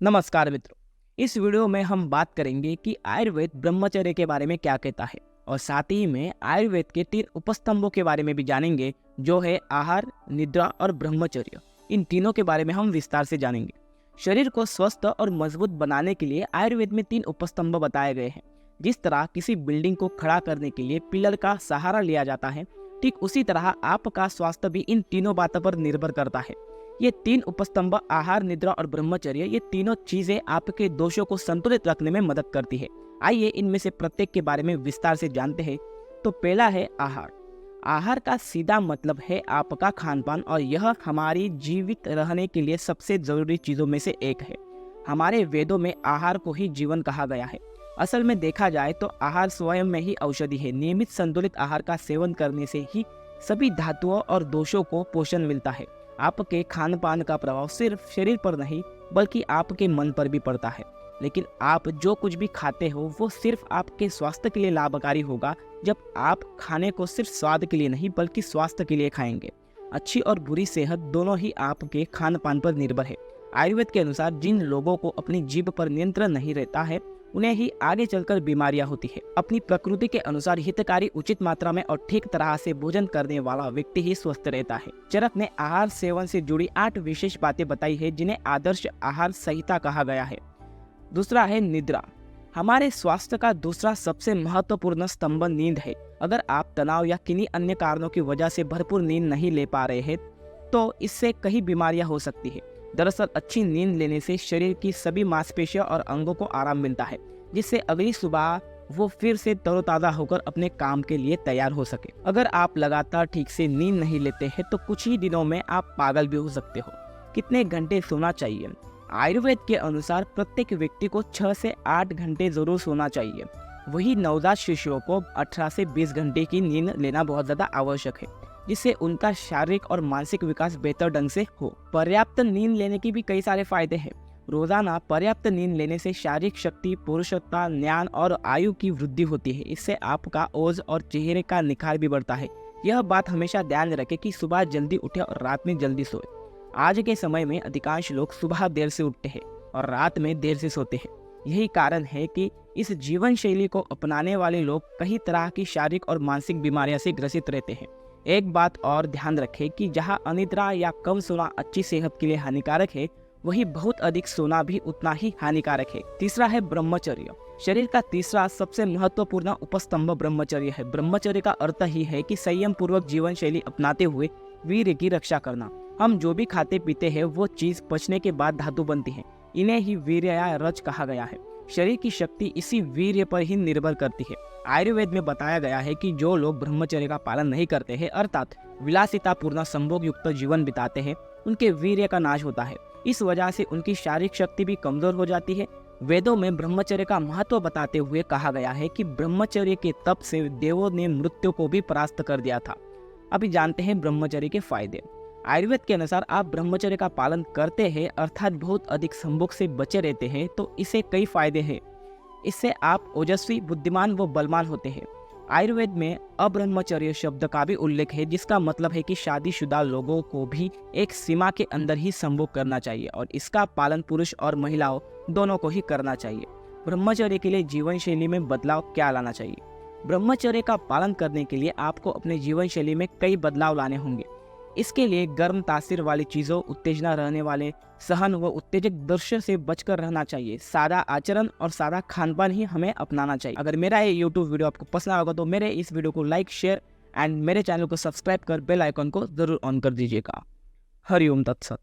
नमस्कार मित्रों। इस वीडियो में हम बात करेंगे कि आयुर्वेद ब्रह्मचर्य के बारे में क्या कहता है और साथ ही में आयुर्वेद के 3 उपस्तंभों के बारे में भी जानेंगे, जो है आहार, निद्रा और ब्रह्मचर्य। इन तीनों के बारे में हम विस्तार से जानेंगे। शरीर को स्वस्थ और मजबूत बनाने के लिए आयुर्वेद में 3 उपस्तंभ बताए गए हैं। जिस तरह किसी बिल्डिंग को खड़ा करने के लिए पिलर का सहारा लिया जाता है, ठीक उसी तरह आपका स्वास्थ्य भी इन तीनों बातों पर निर्भर करता है। ये 3 उपस्तंभ आहार, निद्रा और ब्रह्मचर्य, ये तीनों चीजें आपके दोषों को संतुलित रखने में मदद करती है। आइए इनमें से प्रत्येक के बारे में विस्तार से जानते हैं। तो पहला है आहार। आहार का सीधा मतलब है आपका खान पान, और यह हमारी जीवित रहने के लिए सबसे जरूरी चीजों में से एक है। हमारे वेदों में आहार को ही जीवन कहा गया है। असल में देखा जाए तो आहार स्वयं में ही औषधि है। नियमित संतुलित आहार का सेवन करने से ही सभी धातुओं और दोषों को पोषण मिलता है। आपके खान पान का प्रभाव सिर्फ शरीर पर नहीं बल्कि आपके मन पर भी पड़ता है। लेकिन आप जो कुछ भी खाते हो वो सिर्फ आपके स्वास्थ्य के लिए लाभकारी होगा जब आप खाने को सिर्फ स्वाद के लिए नहीं बल्कि स्वास्थ्य के लिए खाएंगे। अच्छी और बुरी सेहत दोनों ही आपके खान पान पर निर्भर है। आयुर्वेद के अनुसार जिन लोगों को अपनी जीभ पर नियंत्रण नहीं रहता है, उन्हें ही आगे चलकर बीमारियां होती है। अपनी प्रकृति के अनुसार हितकारी, उचित मात्रा में और ठीक तरह से भोजन करने वाला व्यक्ति ही स्वस्थ रहता है। चरक ने आहार सेवन से जुड़ी 8 विशेष बातें बताई है, जिन्हें आदर्श आहार संहिता कहा गया है। दूसरा है निद्रा। हमारे स्वास्थ्य का दूसरा सबसे महत्वपूर्ण स्तंभ नींद है। अगर आप तनाव या किन्हीं अन्य कारणों की वजह से भरपूर नींद नहीं ले पा रहे हैं तो इससे कई बीमारियां हो सकती है। दरअसल अच्छी नींद लेने से शरीर की सभी मांसपेशियों और अंगों को आराम मिलता है, जिससे अगली सुबह वो फिर से तरोताजा होकर अपने काम के लिए तैयार हो सके। अगर आप लगातार ठीक से नींद नहीं लेते हैं तो कुछ ही दिनों में आप पागल भी हो सकते हो। कितने घंटे सोना चाहिए? आयुर्वेद के अनुसार प्रत्येक व्यक्ति को 6 से 8 घंटे जरूर सोना चाहिए। वही नवजात शिशुओं को 18 से 20 घंटे की नींद लेना बहुत ज्यादा आवश्यक है, जिससे उनका शारीरिक और मानसिक विकास बेहतर ढंग से हो। पर्याप्त नींद लेने के भी कई सारे फायदे हैं। रोजाना पर्याप्त नींद लेने से शारीरिक शक्ति, पुरुषत्व, ज्ञान और आयु की वृद्धि होती है। इससे आपका ओज और चेहरे का निखार भी बढ़ता है। यह बात हमेशा ध्यान रखें कि सुबह जल्दी उठे और रात में जल्दी सोए। आज के समय में अधिकांश लोग सुबह देर से उठते हैं और रात में देर से सोते हैं। यही कारण है कि इस जीवन शैली को अपनाने वाले लोग कई तरह की शारीरिक और मानसिक बीमारियों से ग्रसित रहते हैं। एक बात और ध्यान रखें कि जहां अनिद्रा या कम सोना अच्छी सेहत के लिए हानिकारक है, वही बहुत अधिक सोना भी उतना ही हानिकारक है। तीसरा है ब्रह्मचर्य। शरीर का तीसरा सबसे महत्वपूर्ण उपस्तंभ ब्रह्मचर्य है। ब्रह्मचर्य का अर्थ ही है कि संयम पूर्वक जीवन शैली अपनाते हुए वीर्य की रक्षा करना। हम जो भी खाते पीते हैं वो चीज पचने के बाद धातु बनती है। इन्हें ही वीर्य या रज कहा गया है। शरीर की शक्ति इसी वीर्य पर ही निर्भर करती है। आयुर्वेद में बताया गया है कि जो लोग ब्रह्मचर्य का पालन नहीं करते हैं, अर्थात विलासितापूर्ण संभोग युक्त जीवन बिताते हैं, उनके वीर्य का नाश होता है। इस वजह से उनकी शारीरिक शक्ति भी कमजोर हो जाती है। वेदों में ब्रह्मचर्य का महत्व बताते हुए कहा गया है कि ब्रह्मचर्य के तप से देवों ने मृत्यु को भी परास्त कर दिया था। अभी जानते हैं ब्रह्मचर्य के फायदे। आयुर्वेद के अनुसार आप ब्रह्मचर्य का पालन करते हैं, अर्थात बहुत अधिक संभोग से बचे रहते हैं, तो इससे कई फायदे हैं। इससे आप ओजस्वी, बुद्धिमान व बलवान होते हैं। आयुर्वेद में अब्रह्मचर्य शब्द का भी उल्लेख है, जिसका मतलब है कि शादीशुदा लोगों को भी एक सीमा के अंदर ही संभोग करना चाहिए और इसका पालन पुरुष और महिलाओं दोनों को ही करना चाहिए। ब्रह्मचर्य के लिए जीवन शैली में बदलाव क्या लाना चाहिए? ब्रह्मचर्य का पालन करने के लिए आपको अपने जीवन शैली में कई बदलाव लाने होंगे। इसके लिए गर्म तासीर वाली चीज़ों, उत्तेजना रहने वाले सहन व उत्तेजक दृश्य से बचकर रहना चाहिए। सादा आचरण और सादा खान पान ही हमें अपनाना चाहिए। अगर मेरा ये यूट्यूब वीडियो आपको पसंद आएगा तो मेरे इस वीडियो को लाइक, शेयर एंड मेरे चैनल को सब्सक्राइब कर बेल आइकन को जरूर ऑन कर दीजिएगा। हरिओम तत्सत।